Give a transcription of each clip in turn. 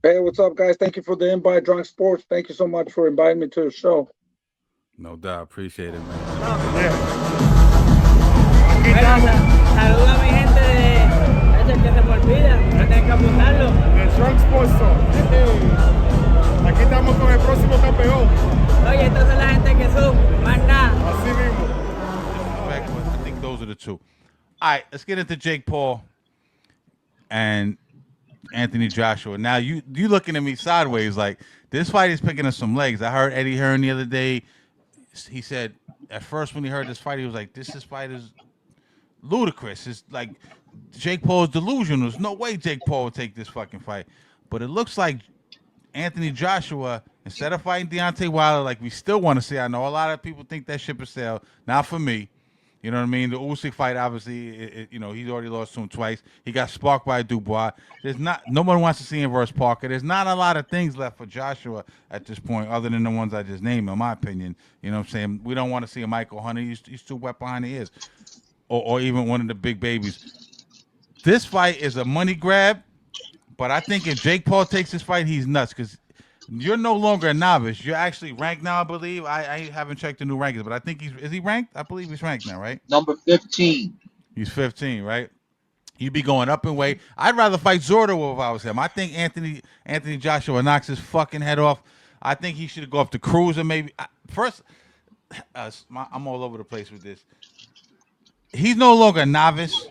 Hey, what's up, guys? Thank you for the invite, Drunk Sports. Thank you so much for inviting me to the show. No doubt. Appreciate it, man. Yeah. Aquí Bueno, estamos. saluda a mi gente de ese que se me olvida, no tienen que apuntarlo. The Drunk Sports Show. Aquí estamos con el próximo campeón. Oye, estas son la gente que son, más nada. Así mismo. I think those are the two. All right, let's get into Jake Paul and Anthony Joshua. Now you looking at me sideways like this fight is picking up some legs. I heard Eddie Hearn the other day. He said at first when he heard this fight, he was like, "This fight is ludicrous. It's like Jake Paul is delusional. There's no way Jake Paul would take this fucking fight." But it looks like Anthony Joshua, instead of fighting Deontay Wilder, like we still want to see. I know a lot of people think that ship has sailed. Not for me. You know what I mean? The Usyk fight, obviously, he's already lost to him twice. He got sparked by Dubois. There's not no one wants to see him versus Parker. There's not a lot of things left for Joshua at this point, other than the ones I just named. In my opinion, you know what I'm saying? We don't want to see a Michael Hunter. He's too wet behind the ears, or even one of the big babies. This fight is a money grab, but I think if Jake Paul takes this fight, he's nuts because you're no longer a novice. You're actually ranked now, I believe. I haven't checked the new rankings, but I think is he ranked? I believe he's ranked now, right? Number 15. He's 15, right? You'd be going up in weight. I'd rather fight Zordo if I was him. I think Anthony Joshua knocks his fucking head off. I think he should go up to Cruiser maybe. First, I'm all over the place with this. He's no longer a novice.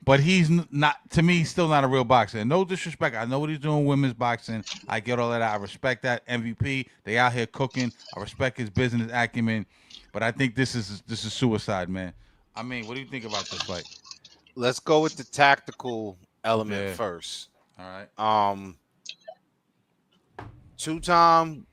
But he's not, to me, he's still not a real boxer. And no disrespect. I know what he's doing women's boxing. I get all that. I respect that. MVP, they out here cooking. I respect his business acumen. But I think this is suicide, man. I mean, what do you think about this fight? Let's go with the tactical element Yeah. first. All right. Two-time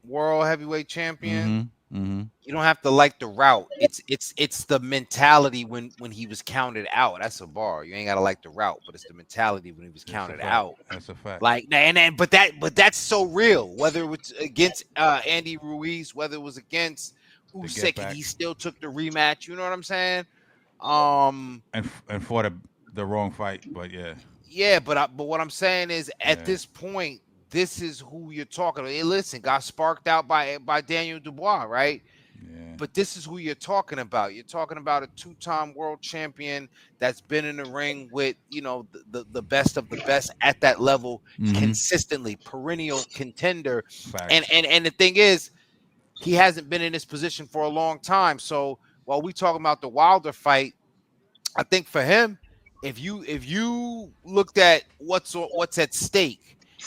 world heavyweight champion. Mm-hmm. You don't have to like the route. It's the mentality when he was counted out. That's a bar. You ain't gotta like the route, but it's the mentality when he was counted out. That's a fact. Like but that's so real. Whether it was against Andy Ruiz, whether it was against Usyk, and he still took the rematch. You know what I'm saying? And fought the wrong fight, but yeah. Yeah, but what I'm saying is at this point, this is who you're talking about. Hey, listen, got sparked out by Daniel Dubois, right? Yeah. But this is who you're talking about. You're talking about a two-time world champion that's been in the ring with, the best of the best at that level consistently, perennial contender. Facts. And the thing is, he hasn't been in this position for a long time. So while we talking about the Wilder fight, I think for him, if you looked at what's at stake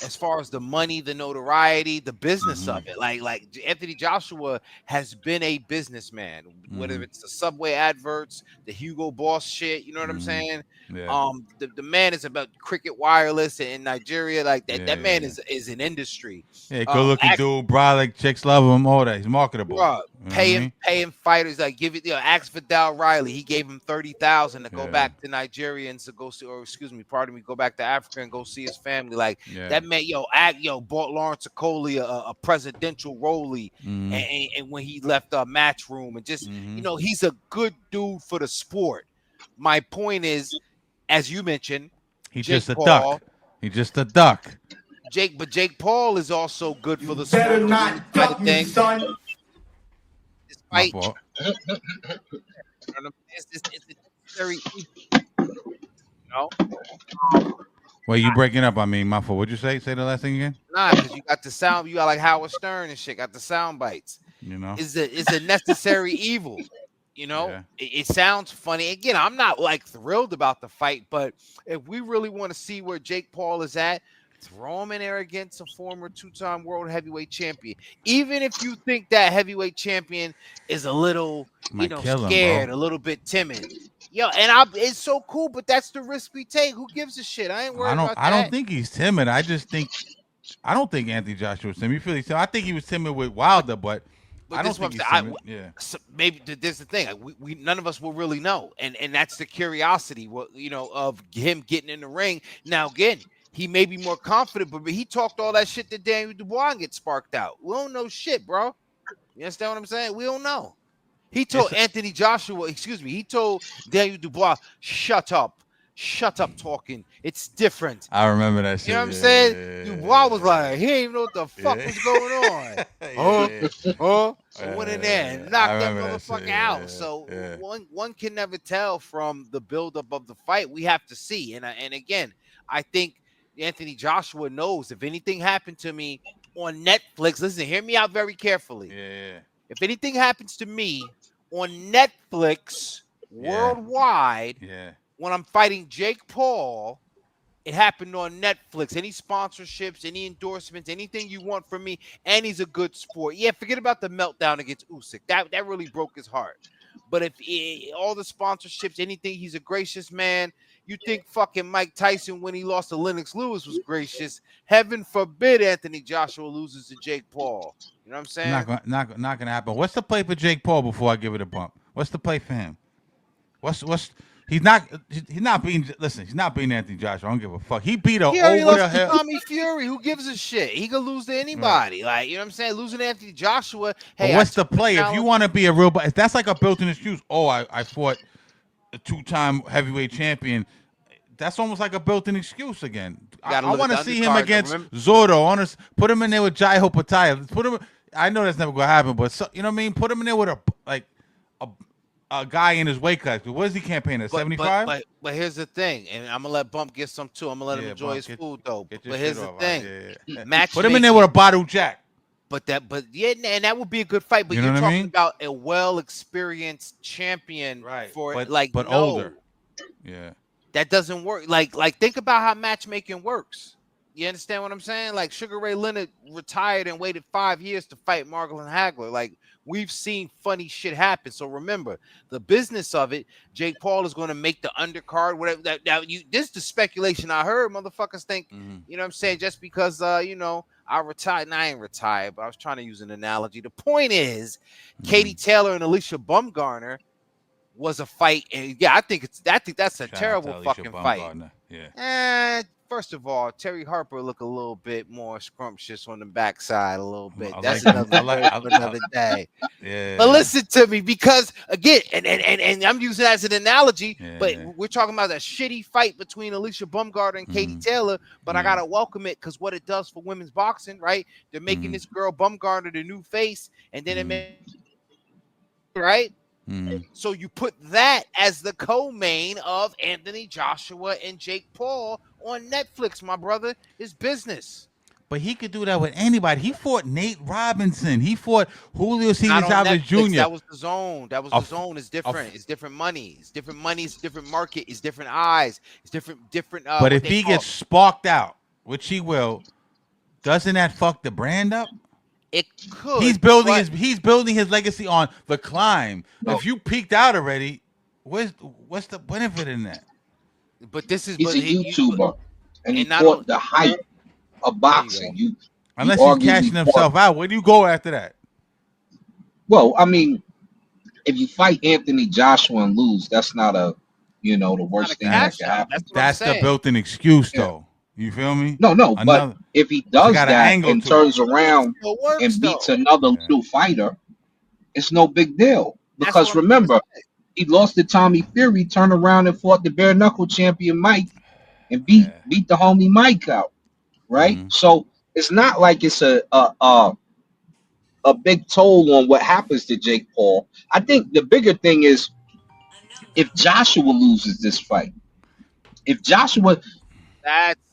as far as the money, the notoriety, the business of it, like Anthony Joshua has been a businessman, whether it's the Subway adverts, the Hugo Boss shit, you know what I'm saying? Yeah. The man is about Cricket Wireless in Nigeria, like that. That man is an industry. Yeah, good looking dude, bro. Like chicks love him, all that. He's marketable. Bro, paying fighters, like ask Vidal Riley. He gave him $30,000 to go back to Nigeria and to go see, or excuse me, pardon me, go back to Africa and go see his family. Like that man, bought Lawrence Okolie a presidential rollie, and when he left Matchroom, and just he's a good dude for the sport. My point is, as you mentioned, he's just a duck. He's just a duck. Jake Paul is also good for the sport. Better not duck me, son. This fight, it's very easy, Well, you breaking up? I mean, my fault. What'd you say? Say the last thing again. Nah, because you got the sound. You got like Howard Stern and shit. Got the sound bites. It's a necessary evil. It sounds funny. Again, I'm not like thrilled about the fight, but if we really want to see where Jake Paul is at, throw him in there against a former two-time world heavyweight champion. Even if you think that heavyweight champion is a little, scared, a little bit timid. It's so cool, but that's the risk we take. Who gives a shit? I ain't worried about that. I don't think he's timid. I don't think Anthony Joshua was timid. You feel I think he was timid with Wilder, but I don't think he's timid. So maybe there's the thing. We none of us will really know, and that's the curiosity. Of him getting in the ring. Now again, he may be more confident, but he talked all that shit to Daniel Dubois and get sparked out. We don't know shit, bro. You understand what I'm saying? We don't know. He told he told Daniel Dubois, shut up. shut up talking. It's different. I remember that shit. You know what I'm saying? Dude, I was like, he didn't even know what the fuck was going on. So went in there and knocked that motherfucker out. So one can never tell from the buildup of the fight. We have to see. And again, I think Anthony Joshua knows if anything happened to me on Netflix, listen, hear me out very carefully. Yeah. If anything happens to me on Netflix worldwide, when I'm fighting Jake Paul, it happened on Netflix. Any sponsorships, any endorsements, anything you want from me, and he's a good sport. Yeah, forget about the meltdown against Usyk. That really broke his heart. But if all the sponsorships, anything, he's a gracious man. You think fucking Mike Tyson when he lost to Lennox Lewis was gracious? Heaven forbid Anthony Joshua loses to Jake Paul. You know what I'm saying? Not gonna happen. What's the play for Jake Paul before I give it a bump? What's the play for him? He's not beating. Listen, he's not beating Anthony Joshua. I don't give a fuck. He beat he already lost to Tommy Fury. Who gives a shit? He could lose to anybody. Right. Like, you know what I'm saying? Losing to Anthony Joshua. Hey, but what's the play? If you want to be a real, if that's like a built-in excuse. Oh, I fought a 2-time heavyweight champion. That's almost like a built-in excuse again. I want to see him against Zordo. Put him in there with Jai Hopataya. Put him. I know that's never gonna happen, but you know what I mean. Put him in there with a guy in his weight class. What is he campaigning at? 75? But here's the thing, and I'm gonna let Bump get some too. I'm gonna let him enjoy his food though. But here's the thing, put him in there with a bottle jack. And that would be a good fight. But you're talking about a well-experienced champion, right? But older. Yeah. That doesn't work. Like think about how matchmaking works. You understand what I'm saying? Like Sugar Ray Leonard retired and waited 5 years to fight Marlon Hagler. Like we've seen funny shit happen. So remember the business of it. Jake Paul is going to make the undercard. Whatever. This is the speculation I heard. Motherfuckers think, you know what I'm saying? Just because I retired. And I ain't retired, but I was trying to use an analogy. The point is, Katie Taylor and Alicia Bumgarner was a fight, and I think that's a terrible fucking fight. Yeah. First of all, Terry Harper look a little bit more scrumptious on the backside a little bit. That's another day. Yeah. But listen to me, because again, and I'm using that as an analogy, but we're talking about a shitty fight between Alicia Bumgarner and Katie Taylor. But I gotta welcome it because what it does for women's boxing, right? They're making this girl Bumgarner the new face, and then it makes right. So you put that as the co-main of Anthony Joshua and Jake Paul on Netflix, my brother. It's business. But he could do that with anybody. He fought Nate Robinson. He fought Julio Cesar Chavez Jr. That was the zone. The zone. It's different. It's different money. It's different money. It's different market. It's different eyes. It's different. But if he gets sparked out, which he will, doesn't that fuck the brand up? It could. He's building his legacy on the climb. No. If you peaked out already, what's the benefit in that? But he's a YouTuber, and he fought the hype of boxing. Unless he's cashing himself out, where do you go after that? Well, I mean, if you fight Anthony Joshua and lose, that's not the worst thing that can happen. That's the built-in excuse, though. You feel me? No, but if he does that and turns around and beats another little fighter, it's no big deal. Because remember, he lost to Tommy Fury, turned around and fought the bare knuckle champion Mike and beat the homie Mike out. Right? So it's not like it's a big toll on what happens to Jake Paul. I think the bigger thing is if Joshua loses this fight,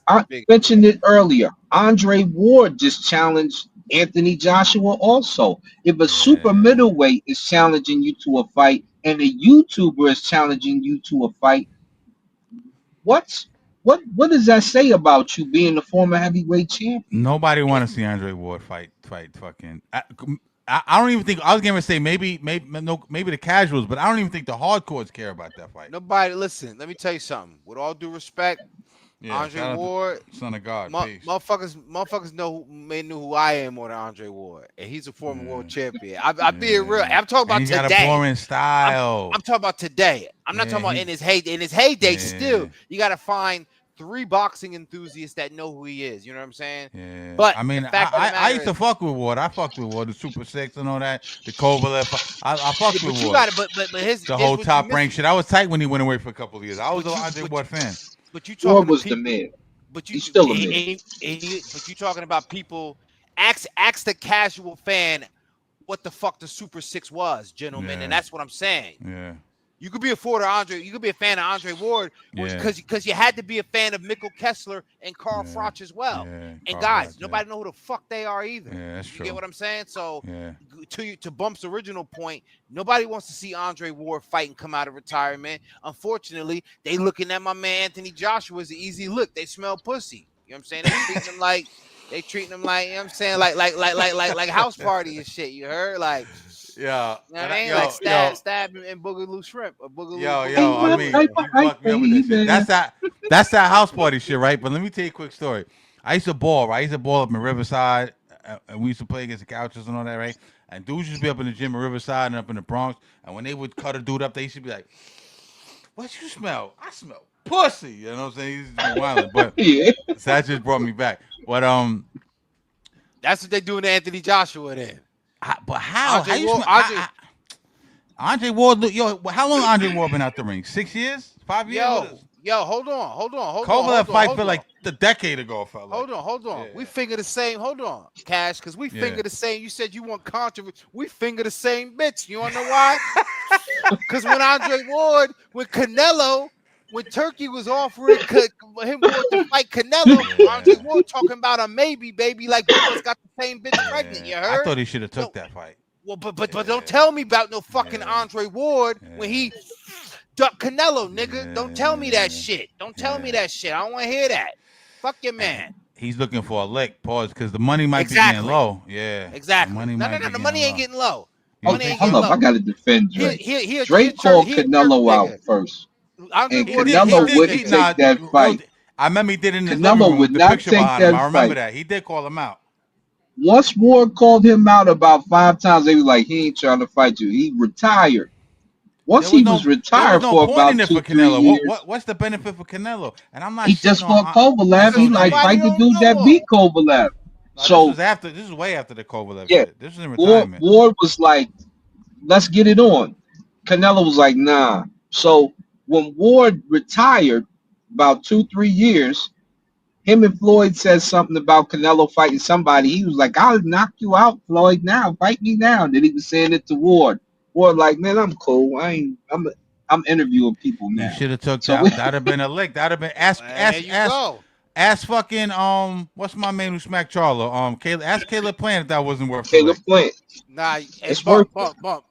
I mentioned it earlier. Andre Ward just challenged Anthony Joshua also. If a super middleweight is challenging you to a fight and a YouTuber is challenging you to a fight, what does that say about you being the former heavyweight champion? Nobody want to see Andre Ward fight fucking. I don't even think I was going to say maybe the casuals, but I don't even think the hardcores care about that fight. Nobody. Listen, let me tell you something. With all due respect, Andre Ward, son of God, motherfuckers may know who I am more than Andre Ward, and he's a former world champion. I'm being real. I'm talking about today. He's got a boring style. I'm talking about today. I'm not talking about in his heyday. Still, you got to find 3 boxing enthusiasts that know who he is. You know what I'm saying? Yeah. But I mean, the fact of the I matter used to is, fuck with Ward. I fucked with Ward, the Super Six and all that, the Kovalev. I fucked with but you Ward. got it. But The here's whole what you top rank missing. shit. I was tight when he went away for a couple of years. I was But an you Andre but Ward fan. but you Ward talking to was the people. man. But He's still a man. but you talking about people. Ask the casual fan what the fuck the Super Six was, gentlemen, and Yeah. that's what I'm saying. Yeah. You could be a fan of Andre Ward Yeah. because you had to be a fan of Mikkel Kessler and Carl Yeah. Froch as well. Yeah. And Carl guys, Froch, nobody know who the fuck they are either. Yeah, that's You true. get what I'm saying? So Yeah. to Bump's original point, nobody wants to see Andre Ward fight and come out of retirement. Unfortunately, they looking at my man Anthony Joshua as an easy look. They smell pussy. You know what I'm saying? They treating him like, you know what I'm saying, like house party and shit. You heard? Like, Yeah. you know what I mean? Like stab and boogaloo shrimp or boogaloo. Ain't I my mean, type you of hype, fucked me up with that shit. baby. That's that house party shit, right? But let me tell you a quick story. I used to ball, right? I used to ball up in Riverside, and we used to play against the Couches and all that, right? And dudes used to be up in the gym in Riverside and up in the Bronx. And when they would cut a dude up, they used to be like, "What you smell? I smell pussy." You know what I'm saying? He used to be wilding, but Yeah. so that just brought me back. But That's what they doing to Anthony Joshua then. but how? Andre How you Ward, smell? Andre Ward, yo, how long Andre Ward been out the ring? 6 years? 5 years? hold on. Kovalev fight for like a decade ago, felt like. Hold on. Yeah. We finger the same. Hold on, Cash, because we finger the same. You said you want controversy. We finger the same bitch. You wanna know why? Because when Canelo, when Turkey was offering him to fight Canelo, Andre Ward talking about a maybe, baby, like you just got the same bitch pregnant. You heard? I thought he should have took that fight. Well, but don't tell me about no fucking Andre Ward when he ducked Canelo, nigga. Don't tell me that shit. Don't tell me that shit. I don't want to hear that. Fuck your man. He's looking for a lick, pause, because the money might be getting low. Yeah, exactly. The The money ain't getting low. Hold up, I gotta defend Drake. Here, Drake called Canelo out first, and Canelo wouldn't take that fight. I remember he did in his Canelo living room would with the not picture take behind him. that I remember fight. that. He did call him out. Once Ward called him out about 5 times, they was like, he ain't trying to fight you. He retired. Once he was there was retired no for point in about it 2, for 3 Canelo. years, What's the benefit for Canelo? And I'm not he shitting just fought on Kovalev. He like nobody fight the don't dude that know beat Kovalev. So this is way after the Kovalev yeah, shit. This is in retirement. Ward was like, let's get it on. Canelo was like, nah. So when Ward retired about 2, 3 years, him and Floyd said something about Canelo fighting somebody. He was like, I'll knock you out, Floyd, now. Fight me now. And then he was saying it to Ward. Ward like, man, I'm cool. I'm interviewing people You now. should have took So that. That'd have been a lick. That'd have been ask fucking what's my man who smacked Charlo? Ask Caleb Plant if that wasn't worth the Caleb lick. Plant. Nah, it's bump.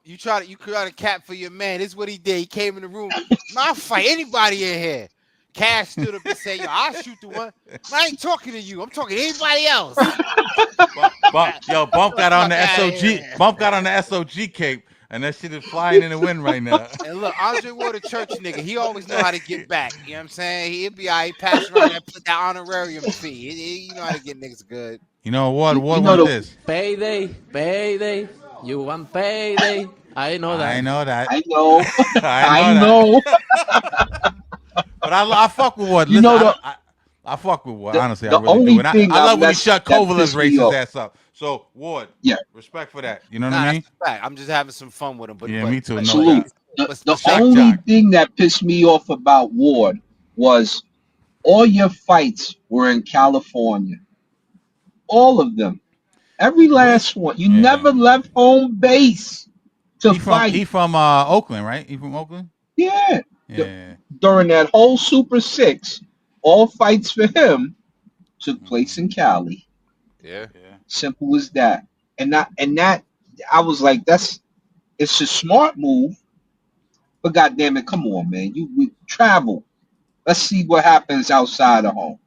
You try to cap for your man. This is what he did. He came in the room. I'll fight anybody in here. Cash stood up and said, "Yo, I'll shoot the one. I ain't talking to you. I'm talking to anybody else." Bump got on the SOG. Bump got on the SOG cape, and that shit is flying in the wind right now. And look, Andre Ward a church nigga. He always know how to get back. You know what I'm saying? He'll be all right, pass around and put that honorarium fee. He know how to get niggas good. You know what? What want this? Payday. You want payday? I know that. I know that. I know. I know that. But I fuck with Ward. Listen, I fuck with Ward. Honestly, I really do. And I love when he shut Kovalev's racist ass up. So Ward, respect for that. You know what I mean? I'm just having some fun with him. But me too. Absolutely. The only thing that pissed me off about Ward was all your fights were in California. All of them. Every last one. You never left home base to fight. He from Oakland, right? He from Oakland? Yeah. Yeah. During that whole Super 6, all fights for him took place in Cali. Yeah. Simple as that. And that I was like, it's a smart move. But goddamn it, come on, man. We travel. Let's see what happens outside of home.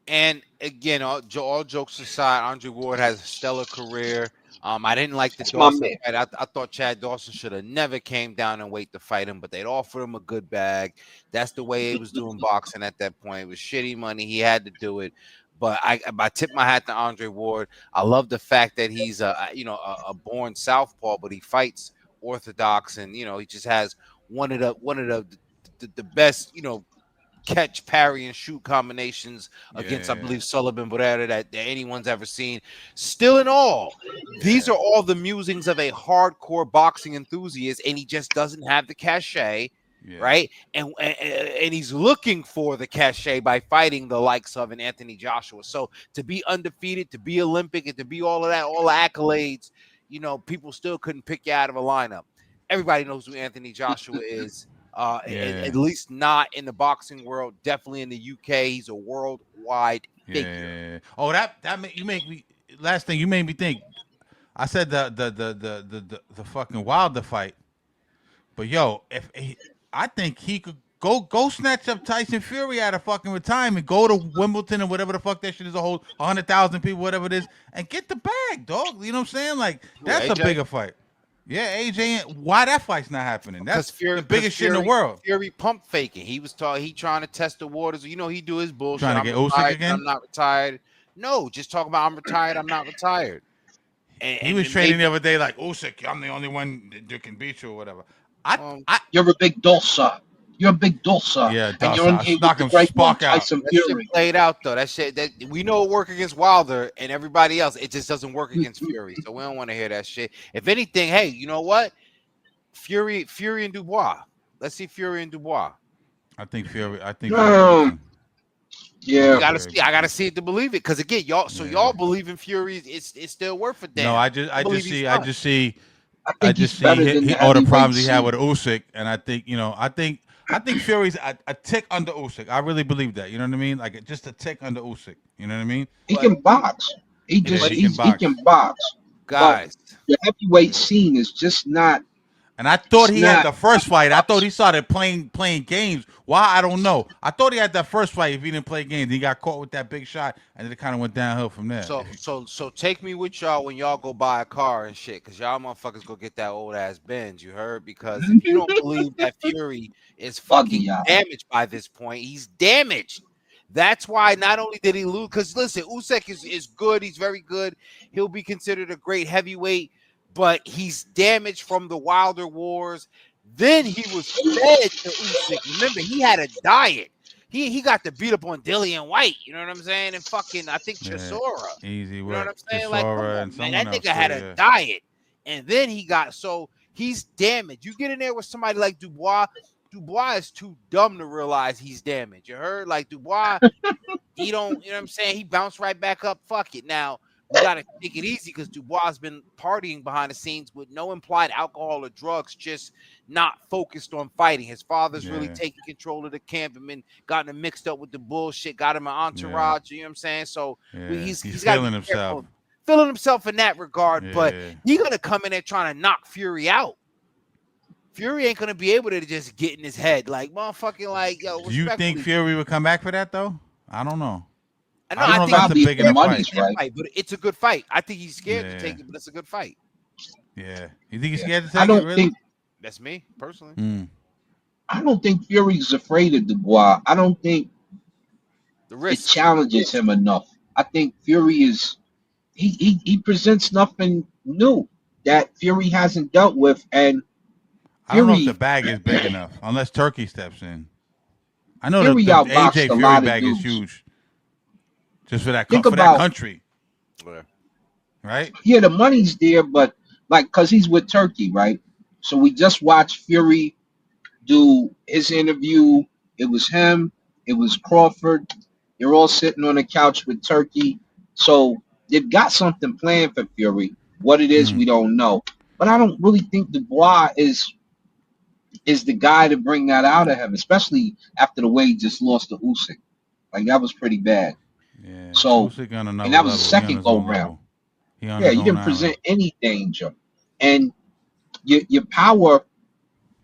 And again, all jokes aside, Andre Ward has a stellar career. I didn't like the Dawson fight. I thought Chad Dawson should have never came down and wait to fight him, but they'd offer him a good bag. That's the way he was doing boxing at that point. It was shitty money. He had to do it. But I tip my hat to Andre Ward. I love the fact that he's a born southpaw, but he fights orthodox, and he just has one of the best catch, parry, and shoot combinations against, I believe, Sullivan Barrera that anyone's ever seen. Still in all, these are all the musings of a hardcore boxing enthusiast, and he just doesn't have the cachet. Right, and he's looking for the cachet by fighting the likes of an Anthony Joshua. So to be undefeated, to be Olympic, and to be all of that, all the accolades, you know, people still couldn't pick you out of a lineup. Everybody knows who Anthony Joshua is. At least not in the boxing world. Definitely in the UK, he's a worldwide figure. Oh, you make me. Last thing you made me think. I said the fucking Wilder fight, but yo, I think he could go snatch up Tyson Fury out of fucking retirement, go to Wimbledon or whatever the fuck that shit is, a whole 100,000 people, whatever it is, and get the bag, dog. You know what I'm saying? Like that's AJ? A bigger fight. Yeah, AJ. Why that fight's not happening? That's the biggest shit in the world. Fury pump faking. He trying to test the waters. You know, he do his bullshit. Trying to get Usyk again? I'm not retired. No, just talk about I'm retired. I'm not retired. He was training the other day like Usyk. I'm the only one that can beat you or whatever. You're a big dosa. You're a big dosa. Yeah, and you're in here with the great one, Tyson Fury. Shit played out though. That shit that we know it work against Wilder and everybody else. It just doesn't work against Fury. So we don't want to hear that shit. If anything, hey, you know what? Fury and Dubois. Let's see Fury and Dubois. I think Fury. Yeah, I gotta see it to believe it. Because again, y'all believe in Fury. It's still worth a damn. No, I just see all the problems he had with Usyk, and I think Fury's a tick under Usyk. I really believe that. You know what I mean? Like just a tick under Usyk. You know what I mean? He can box. He can box. Guys, but the heavyweight scene is just not. And I thought he had the first fight. I thought he started playing games. Why? I don't know. I thought he had that first fight. If he didn't play games, he got caught with that big shot, and then it kind of went downhill from there. So take me with y'all when y'all go buy a car and shit, because y'all motherfuckers go get that old ass Benz. You heard? Because if you don't believe that Fury is fucking damaged by this point, he's damaged. That's why not only did he lose, because listen, Usyk is good. He's very good. He'll be considered a great heavyweight. But he's damaged from the Wilder wars. Then he was fed to Usyk. Remember, he had a diet. He got to beat up on Dillian White. You know what I'm saying? And fucking, I think Chisora. Easy work. You know what I'm saying? Chisora like, come on, man. That nigga had a diet. And then he's damaged. You get in there with somebody like Dubois. Dubois is too dumb to realize he's damaged. You heard? Like Dubois, he don't, you know what I'm saying? He bounced right back up. Fuck it. Now, we got to take it easy because Dubois has been partying behind the scenes with no implied alcohol or drugs, just not focused on fighting. His father's really taking control of the camp and been gotten him mixed up with the bullshit, got him an entourage, you know what I'm saying? So he's feeling himself. Feeling himself in that regard, but he's going to come in there trying to knock Fury out. Fury ain't going to be able to just get in his head. Like, motherfucking, like, yo, do you think Fury would come back for that, though? I don't know. I think that's a big enough fight, but it's a good fight. I think he's scared to take it, but it's a good fight. Yeah, you think he's scared to take it? Really? That's me personally. I don't think Fury's afraid of Dubois. I don't think the risk it challenges him enough. I think Fury is he presents nothing new that Fury hasn't dealt with, and I don't know if the bag is big enough unless Turkey steps in. I know the AJ Fury bag is huge. Just for that country. Right? Yeah, the money's there, but like, because he's with Turkey, right? So we just watched Fury do his interview. It was him. It was Crawford. They're all sitting on the couch with Turkey. So they've got something planned for Fury. What it is, we don't know. But I don't really think Dubois is the guy to bring that out of him, especially after the way he just lost to Usyk. Like, that was pretty bad. Yeah. So, and that was the second go round. Yeah, you didn't present any danger. And your power,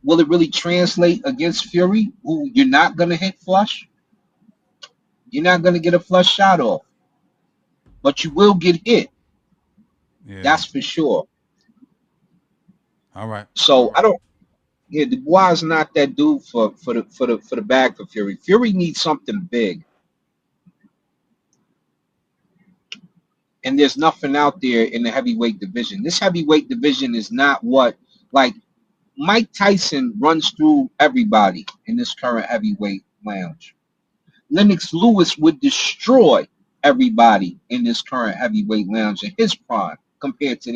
will it really translate against Fury, who you're not going to hit flush? You're not going to get a flush shot off. But you will get hit. Yeah. That's for sure. All right. So Dubois is not that dude for the bag for Fury. Fury needs something big. And there's nothing out there in the heavyweight division. This heavyweight division is not what, like, Mike Tyson runs through everybody in this current heavyweight lounge. Lennox Lewis would destroy everybody in this current heavyweight lounge in his prime compared to